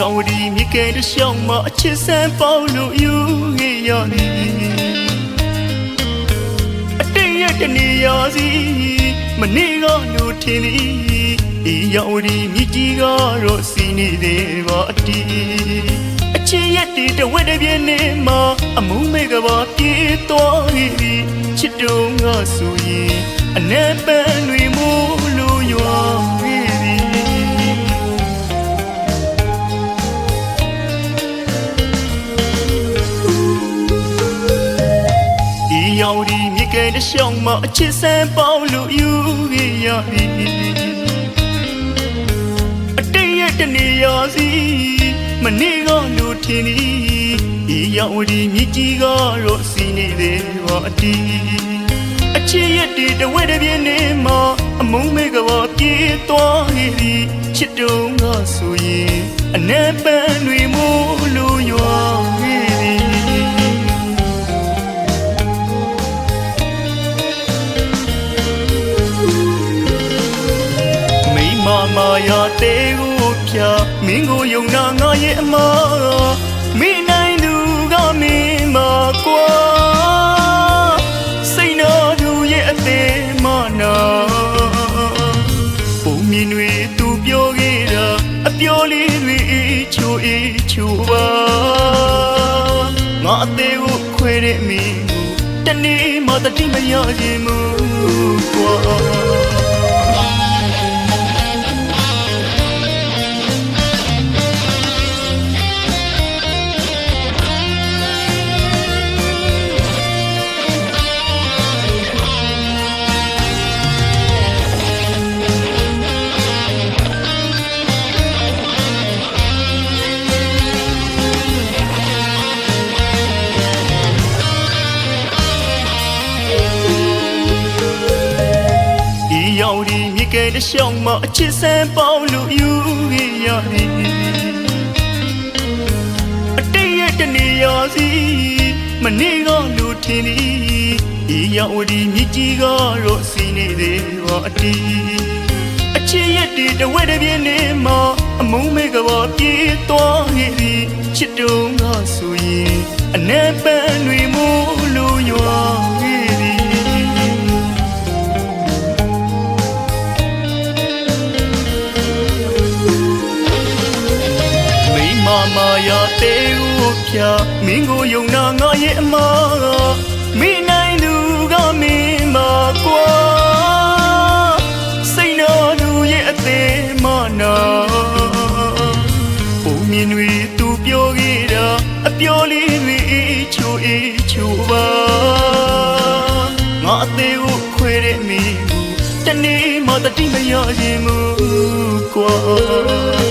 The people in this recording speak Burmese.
ရောက်ဒီမြကဲတရှောင်းမှာအချစ်ဆန်းပေါလို့ယူခဲ့ရသည်အတိတ်ရဲ့တနေရာစီမနေ့ကလို့ထင်သည်ရောက်ဒီမြကြီးကတော့စီနေသေးပါအတီးအချစ်ရဲ့တီတဝက်တပြင်းနေမှာအမုန်းမေကပါပြေးသွားသည်ချစ်တုံးကဆိုရင်အနေပန်းတွေမို့လို့ရွာရောက်ဒီမြကဲတရှောင်းမှာအချစ်ဆန်းပေါလို့ယူခဲ့ရသည်အတိတ်ရဲ့တနေရာစီမနေ့ကလို့ထင်သည်ရောက်ဒီမြကြီးကတော့စီနေသေးပါအတီးအချစ်ရဲ့တီတဝက်တပြင်းနေမှာအမုန်းမေကပါပြေးသွားခဲ့သည်ချစ်တုံးကဆိုရင်အနေပန်းတွေမို့လို့ရွာခဲ့သည်မာယာတေကိုဖြာမင်းကိုယုံနာငါရဲ့အမမင်းနိုင်သူကမင်းမှာကွာစိတ်နာသူရဲ့အသေးမနာပုံမြင်တွေသူပြောခဲ့တာအပြောလေးတွေချိုချိုပါငါအသေးကိုခွဲတဲ့မင်းကိုတနေ့မှတတိမရခြင်းမူကွာရောက်ဒီမြကဲတရှောင်းမှာအချစ်ဆန်းပေါလို့ယူခဲ့ရသည်အတိတ်ရဲ့တနေရာစီမနေ့ကလို့ထင်သည်ရောက်ဒီမြကြီးကတော့စီနေသေးပါအတီးအချစ်ရဲ့တီတဝက်တပြင်းနေမှာအမုန်းမေကပါပြေးသွားခဲ့သည်ချစ်တုံးကဆိုရင်အနေပန်းတွေမို့လို့ရွာခဲ့သည်မာယာတေကိုဖြာမင်းကိုယုံနာငါရဲ့အမမင်းနိုင်သူကမင်းမှာကွာစိတ်နာသူရဲ့အသေးမနာပုံမြင်တွေသူပြောခဲ့တာအပြောလေးတွေချိုချိုပါငါအသေးကိုခွဲတဲ့မင်းကိုတနေ့မှတတိမရခြင်းမူကွာ